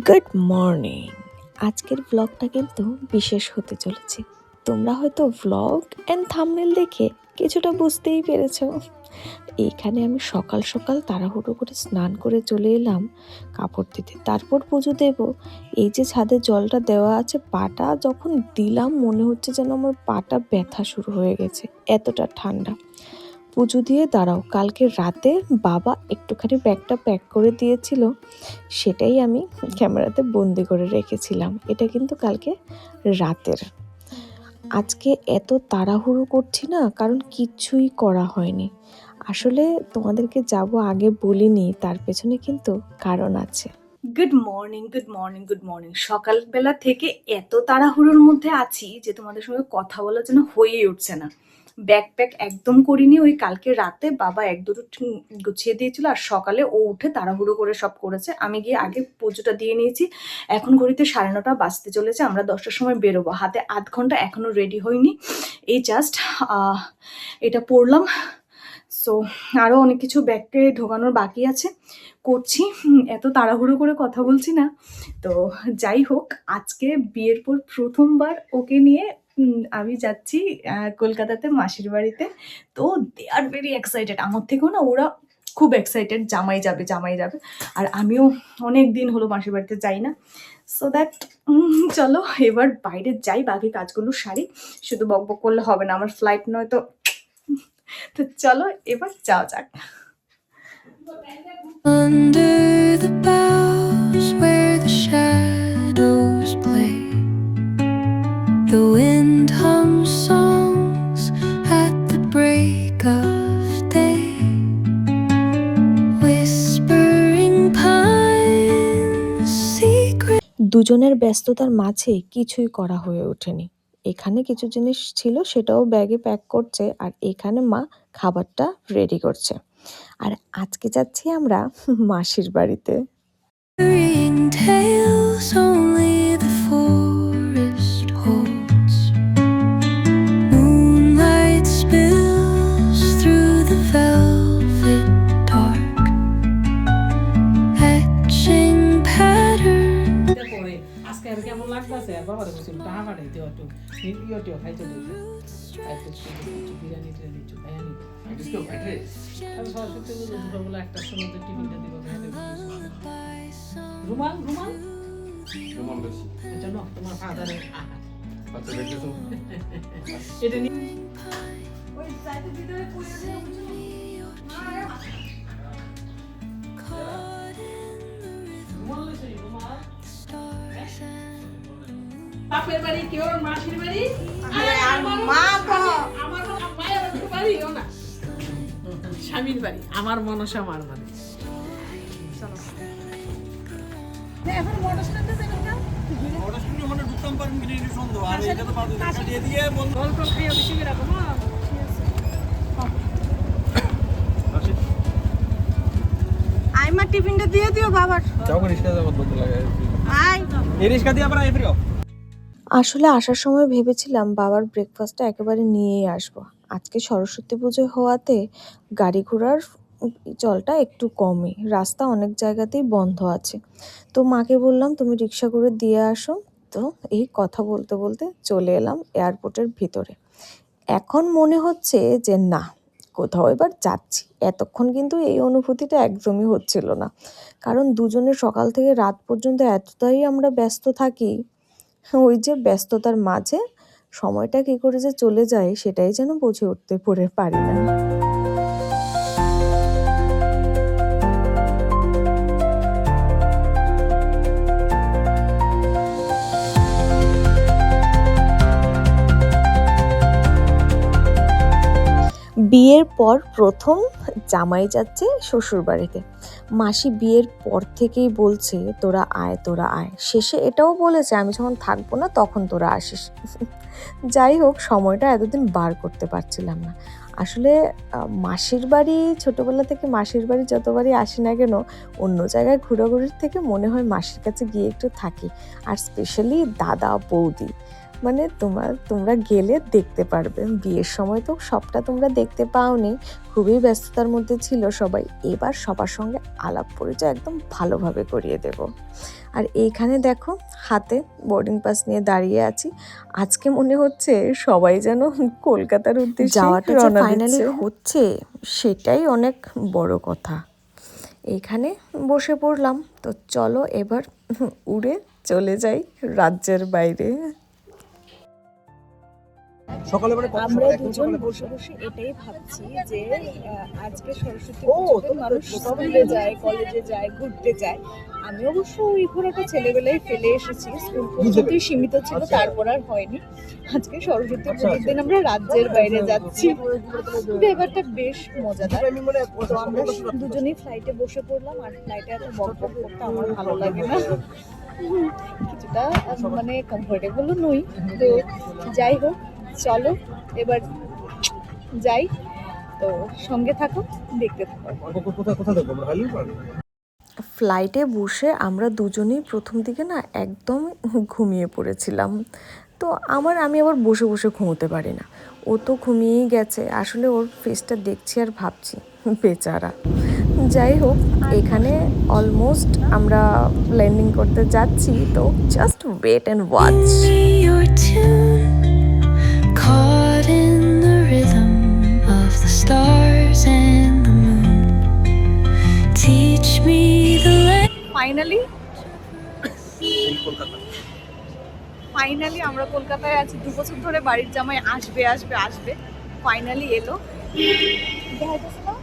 Good morning. আজকের ব্লগটা কিন্তু বিশেষ হতে চলেছে। তোমরা হয়তো ব্লগ অ্যান্ড থাম্বনেল দেখে কিছুটা বুঝতেই পেরেছো। এইখানে আমি সকাল সকাল তাড়াহুড়ো করে স্নান করে চলে এলাম কাপড় দিতে, তারপর পুজো দেব। এই যে ছাদে জলটা দেওয়া আছে, পাটা যখন দিলাম মনে হচ্ছে যেন আমার পাটা ব্যথা শুরু হয়ে গেছে, এতটা ঠান্ডা। পুজো দিয়ে দাঁড়াও, কালকে রাতে বাবা একটুখানি ব্যাগটা প্যাক করে দিয়েছিল, সেটাই আমি ক্যামেরাতে বন্দি করে রেখেছিলাম। এটা কিন্তু কালকে রাতের। আজকে এত তাড়াহুড়ো করছি না, কারণ কিচ্ছুই করা হয়নি। আসলে তোমাদেরকে যাব আগে বলিনি, তার পেছনে কিন্তু কারণ আছে। Good morning, good morning, good morning. সকালবেলা থেকে এত তাড়াহুড়োর মধ্যে আছি যে তোমাদের সঙ্গে কথা বলার জন্য হয়েই উঠছে না। ব্যাগ প্যাক একদম করিনি, ওই কালকে রাতে বাবা এক দুটো গুছিয়ে দিয়েছিল, আর সকালে ও উঠে তাড়াহুড়ো করে সব করেছে। আমি গিয়ে আগে পুজোটা দিয়ে নিয়েছি। এখন ঘড়িতে 9:30 বাজতে চলেছে, আমরা 10টার সময় বেরোবো। হাতে আধ ঘন্টা, এখনো রেডি হয়নি। এই জাস্ট এটা পড়লাম। সো আরও অনেক কিছু ব্যাগকে ঢোকানোর বাকি আছে, করছি। এত তাড়াহুড়ো করে কথা বলছি না। তো যাই হোক, আজকে বিয়ের পর প্রথমবার ওকে নিয়ে আমি যাচ্ছি কলকাতাতে মাসির বাড়িতে। তো দে আর ভেরি এক্সাইটেড, আমার থেকেও না ওরা খুব এক্সাইটেড। জামাই যাবে, জামাই যাবে। আর আমিও অনেক দিন হলো মাসির বাড়িতে যাই না। সো দ্যাট চলো এবার বাইরে যাই, বাকি কাজগুলো সারি। শুধু বকবক করলে হবে না, আমার ফ্লাইট নয় তো। তো চলো এবার যাওয়া যাক। Under the boughs where the shadows play, the wind hums songs at the break of day, whispering pines secret. দুজনের ব্যস্ততার মাঝে কিছুই করা হয়ে ওঠেনি। এখানে কিছু জিনিস ছিল, সেটাও ব্যাগে প্যাক করছে, আর এখানে মা খাবারটা রেডি করছে। আর আজকে যাচ্ছি আমরা মাসির বাড়িতে। Tales only the forest holds. Moonlight spills through the velvet dark, etching pattern. আজকে আর কেমন লাগতেছে? আর বাবার বলছিল টাকা পাঠাইতে একটু ইয়েটিও খাইতে বলছে, বিরিয়ানি টিরিয়ানি একটু খাই আনি। আমি সরস্বতী পুজো দুপুরবেলা 1টার সময় টিফিনটা দিব খাইতে। রুমাল রুমাল বেশি এটা না তোমার ফাদারের আচ্ছা দেখছো এটা নি ওই সাইডে ভিতরে পড়ে আছে রুমাল লইছে রুমাল। বাপের বাড়ি কেউ মাসির বাড়ি আমার মায়ের বাড়িও না, স্বামীর বাড়ি আমার মনসা আমার বাড়ি। এখন মোটরসাইকেল না মোটরসাইকেল মানে ঢুকতাম পারেন কিনে সন্দেহ, আর এটা তো পাঁচ টাকা দিয়ে দিয়ে বন্ধ গল্প খাইয়া বেশি করে রাখো না। আইমা টিফিনটা দিয়ে দিও বাবার। যাও রিস্কা যাবো বন্ধ লাগে আই এই রিস্কা দিয়ে আমরা এফরিও। আসলে আসার সময় ভেবেছিলাম বাবার ব্রেকফাস্টটা একেবারে নিয়েই আসবো। আজকে সরস্বতী পুজো হওয়াতে গাড়ি ঘোড়ার চলটা একটু কমই, রাস্তা অনেক জায়গাতেই বন্ধ আছে। তো মাকে বললাম তুমি রিক্সা করে দিয়ে আসো। তো এই কথা বলতে বলতে চলে এলাম এয়ারপোর্টের ভিতরে। এখন মনে হচ্ছে যে না, কোথাও এবার যাচ্ছি। এতক্ষণ কিন্তু এই অনুভূতিটা একদমই হচ্ছিল না, কারণ দুজনে সকাল থেকে রাত পর্যন্ত এতটাই আমরা ব্যস্ত থাকি, ওই যে ব্যস্ততার মাঝে সময়টা কি করে যে চলে যায় সেটাই যেন বুঝে উঠতে পারি না। বিয়ের পর প্রথম জামাই যাচ্ছে শ্বশুর বাড়িতে। মাসি বিয়ের পর থেকেই বলছে তোরা আয় তোরা আয়, শেষে এটাও বলেছে আমি যখন থাকবো না তখন তোরা আসিস। যাই হোক, সময়টা এতদিন বার করতে পারছিলাম না। আসলে মাসির বাড়ি, ছোটোবেলা থেকে মাসির বাড়ি যতবারই আসি না কেন, অন্য জায়গায় ঘোরাঘুরির থেকে মনে হয় মাসির কাছে গিয়ে একটু থাকি। আর স্পেশালি দাদা বৌদি, মানে তোমরা গেলে দেখতে পারবে। বিয়ের সময় তো সবটা তোমরা দেখতে পাওনি, খুবই ব্যস্ততার মধ্যে ছিল সবাই। এবার সবার সঙ্গে আলাপ পরিচয় একদম ভালোভাবে করিয়ে দেব। আর এইখানে দেখো হাতে বোর্ডিং পাস নিয়ে দাঁড়িয়ে আছি। আজকে মনে হচ্ছে সবাই যেন কলকাতার উদ্দেশ্যে যাওয়াটা যে রওনা finally হচ্ছে, সেটাই অনেক বড় কথা। এইখানে বসে পড়লাম, তো চলো এবার উড়ে চলে যাই রাজ্যের বাইরে। সকালে মানে আমরা দুজন বসে বসে এটাই ভাবছি যে আজকে সরস্বতী পুজোতে মানুষ স্কুলে যায়, কলেজে যায়, ঘুরতে যায়। আমি অবশ্য ওই ঘোরাটা ছেলেবেলায় ফেলে এসেছি, স্কুল পর্যন্তই সীমিত ছিল, তারপর আর হয়নি। আজকে সরস্বতী পুজোর দিন আমরা রাজ্যের বাইরে যাচ্ছি, ব্যাপারটা বেশ মজাদার। তো আমরা দুজনেই ফ্লাইটে বসে পড়লাম, আর ফ্লাইটে এত বক বক করতে আমার ভালো লাগে না, কিছুটা মানে কমফোর্টেবলও নই। তো যাই হোক, চলো এবার যাই, তো সঙ্গে থাকো, দেখতে থাকো। কোথায় দেখবো আমরা? হালিমবাগ? ফ্লাইটে বসে আমরা দুজনেই প্রথম দিকে না একদম ঘুমিয়ে পড়েছিলাম। তো আমি আবার বসে বসে ঘুমোতে পারি না, ও তো ঘুমিয়েই গেছে। আসলে ওর ফেসটা দেখছি আর ভাবছি বেচারা। যাই হোক, এখানে অলমোস্ট আমরা ল্যান্ডিং করতে যাচ্ছি, তো just wait and watch. me your tune, caught in the rhythm of the stars and the moon. Teach me the finally Kolkata. আমরা কলকাতায় আছি। 2 বছর ধরে বাড়ির জামাই আসবে আসবে আসবে, ফাইনালি এলো। দেখা যাচ্ছে না?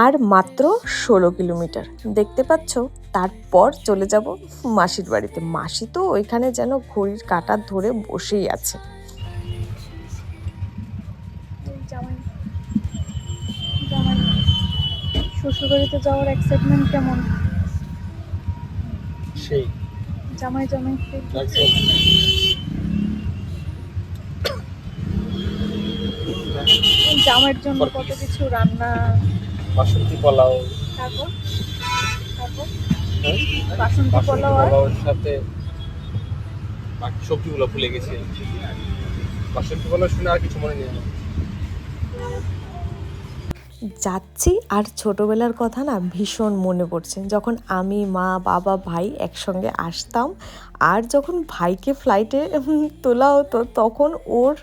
আর মাত্র 16 কিলোমিটার দেখতে পাচ্ছ, তারপর চলে যাব মাসির বাড়িতে। মাসি তো ওইখানে যেন ঘড়ির কাঁটা ধরে বসেই আছে। শ্বশুরবাড়িতে যাওয়ার এক্সাইটমেন্ট কেমন? সেই জামাই জামাইয়ের জন্য কত কিছু রান্না, বাসন্তী পোলাও, তারপর হ্যাঁ? বাসন্তী পোলাও আর পোলাওর সাথে বাকি সবজিগুলো ভুলে গেছি। বাসন্তী পোলাও শুনে আর কিছু মনে নেই আমার। যাচ্ছি আর ছোটবেলার কথা না ভীষণ মনে পড়ছে, যখন আমি, মা, বাবা, ভাই একসঙ্গে আসতাম। আর যখন ভাইকে ফ্লাইটে তোলা হতো, তখন ওর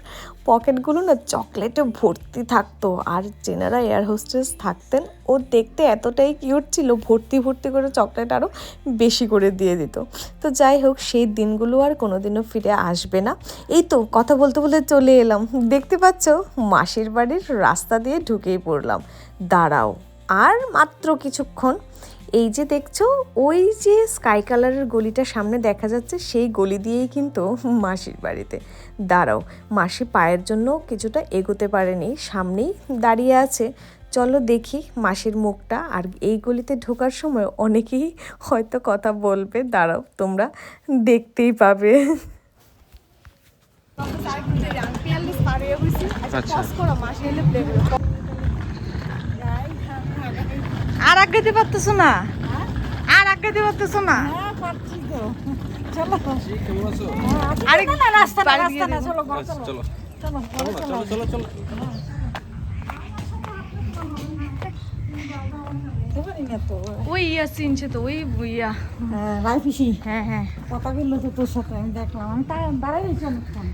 পকেটগুলো না চকলেটে ভর্তি থাকতো। আর যেনারা এয়ার হোস্টেস থাকতেন, ও দেখতে এতটাই কিউট ছিল, ভর্তি ভর্তি করে চকলেট আরও বেশি করে দিয়ে দিত। তো যাই হোক, সেই দিনগুলো আর কোনোদিনও ফিরে আসবে না। এই তো কথা বলতে বলতে চলে এলাম, দেখতে পাচ্ছ মাসির বাড়ির রাস্তা দিয়ে ঢুকেই পড়লাম। দাঁড়াও, আর মাত্র কিছুক্ষণ। এই যে দেখছো, ওই যে স্কাই কালারের গলিটা সামনে দেখা যাচ্ছে, সেই গলি দিয়েই কিন্তু মাসির বাড়িতে। দাঁড়াও, মাসি পায়ের জন্য কিছুটা এগোতে পারেনি, সামনেই দাঁড়িয়ে আছে। চলো দেখি মাসির মুখটা। আর এই গলিতে ঢোকার সময় অনেকেই হয়তো কথা বলবে, দাঁড়াও তোমরা দেখতেই পাবে। আর আগাইতে পারতেছো না? আর আগাইতে পারতেছো না? আরে রাস্তা না, চলো চলো চলো চলো। ওই ইয়া চিনছে তো, ওই ইয়া। রাই পিসি হ্যাঁ কথা বললো তো তোর সাথে, আমি দেখলাম, আমি তাই দাঁড়াই রয়েছি অনেকক্ষণ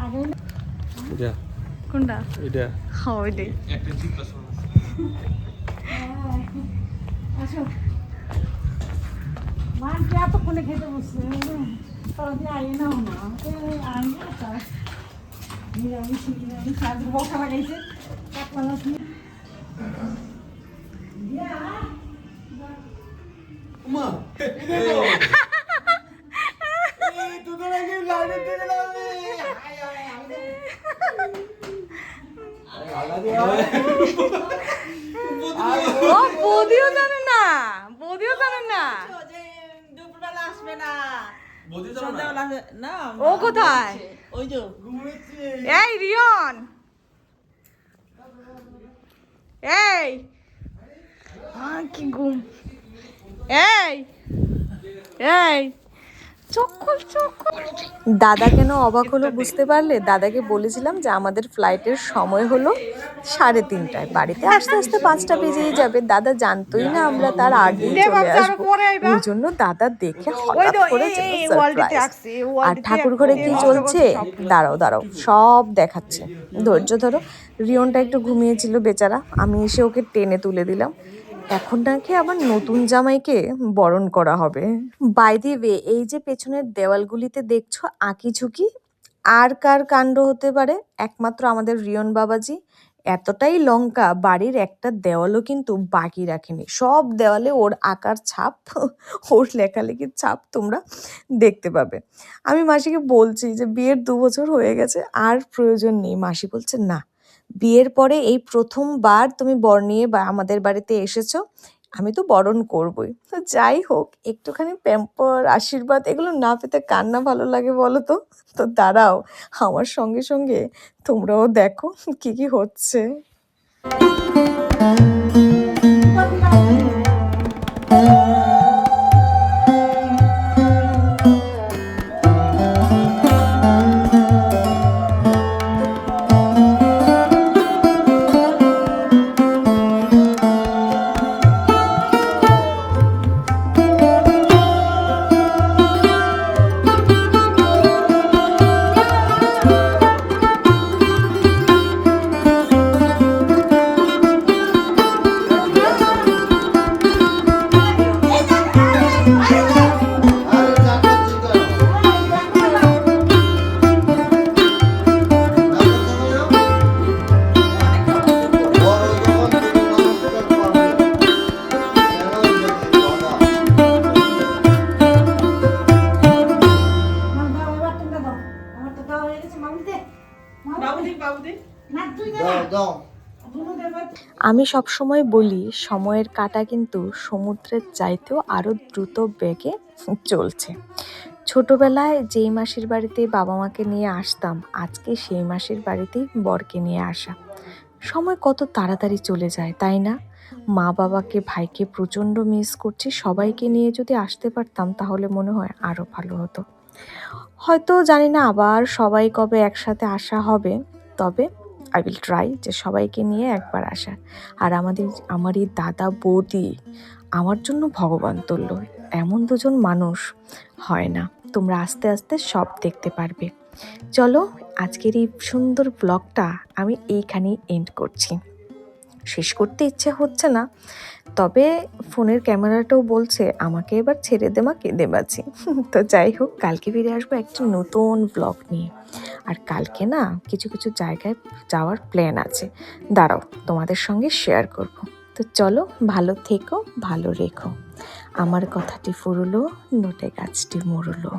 আগে। এটা কোনটা? এটা হ্যাঁ ওইটাই। একটা চিত্র শোনা। আসো, মান কি এতক্ষণে খেতে বসছে, তোরা দিয়ে আই নাও না, আমি নিরামিষ সাজ বসা লাগাইছে কাকলা মাছ নিয়ে। ও বৌদিও জানে না, বৌদিও জানে না। দুপুরবেলা আসবে না, বৌদি তো না সন্ধ্যাবেলা না। ও কোথায়? ওই যে এই রিয়ন, এই কি ঘুম, এই এই চক্কর চক্কর। দাদা কেন অবাক হলো বুঝতে পারলে? দাদাকে বলেছিলাম যে আমাদের ফ্লাইটের সময় হলো 3:30টায়, বাড়িতে আস্তে আস্তে 5টা বেজেই যাবে। দাদা জানতোই না আমরা তার আগেই চলে আসবো, ওই জন্য দাদা দেখে হঠাৎ করে সারপ্রাইজ। আর ঠাকুর ঘরে কি চলছে দাঁড়াও দাঁড়াও, সব দেখাচ্ছে, ধৈর্য ধরো। রিয়নটা একটু ঘুমিয়েছিল বেচারা, আমি এসে ওকে টেনে তুলে দিলাম। এখন নাকি আবার নতুন জামাইকে বরণ করা হবে। বাই দি ওয়ে, এই যে পেছনের দেওয়ালগুলিতে দেখছো আঁকিঝুঁকি, আর কার কাণ্ড হতে পারে? একমাত্র আমাদের রিয়ন বাবাজি। এতটাই লঙ্কা, বাড়ির একটা দেওয়ালও কিন্তু বাকি রাখেনি, সব দেওয়ালে ওর আঁকার ছাপ, ওর লেখালেখির ছাপ তোমরা দেখতে পাবে। আমি মাসিকে বলছি যে বিয়ের 2 বছর হয়ে গেছে, আর প্রয়োজন নেই। মাসি বলছে না, বিয়ের পরে এই প্রথমবার তুমি বর নিয়ে আমাদের বাড়িতে এসেছো, আমি তো বরণ করবই। তো যাই হোক, একটুখানি প্যাম্পার, আশীর্বাদ এগুলো না পেতে কার না ভালো লাগে বলো তো? তো দাঁড়াও, আমার সঙ্গে সঙ্গে তোমরাও দেখো কি কি হচ্ছে। আমি সবসময় বলি সময়ের কাঁটা কিন্তু সমুদ্রের চাইতেও আরো দ্রুত বেগে চলছে। ছোটবেলায় যেই মাসির বাড়িতে বাবা মাকে নিয়ে আসতাম, আজকে সেই মাসির বাড়িতেই বরকে নিয়ে আসা। সময় কত তাড়াতাড়ি চলে যায়, তাই না? মা বাবাকে, ভাইকে প্রচণ্ড মিস করছি। সবাইকে নিয়ে যদি আসতে পারতাম তাহলে মনে হয় আরো ভালো হতো। হয়তো জানি না আবার সবাই কবে একসাথে আসা হবে, তবে আই উইল ট্রাই যে সবাইকে নিয়ে একবার আসা। আর আমার এই দাদা বৌদি আমার জন্য ভগবান তুল্য, এমন দুজন মানুষ হয় না। তোমরা আস্তে আস্তে সব দেখতে পারবে। চলো, আজকের এই সুন্দর ব্লগটা আমি এইখানেই এন্ড করছি। শেষ করতে ইচ্ছে হচ্ছে না, তবে ফোনের ক্যামেরাটাও বলছে আমাকে এবার ছেড়ে দে মা, কেঁদে বাঁচি। তো যাই হোক, কালকে ফিরে আসবো একটা নতুন ব্লগ নিয়ে। আর কালকে না কিছু কিছু জায়গায় যাওয়ার প্ল্যান আছে, দাঁড়াও তোমাদের সঙ্গে শেয়ার করব। তো চলো, ভালো থেকো, ভালো রেখো। আমার কথাটি ফুরলো, নোটে গাছটি মরলো।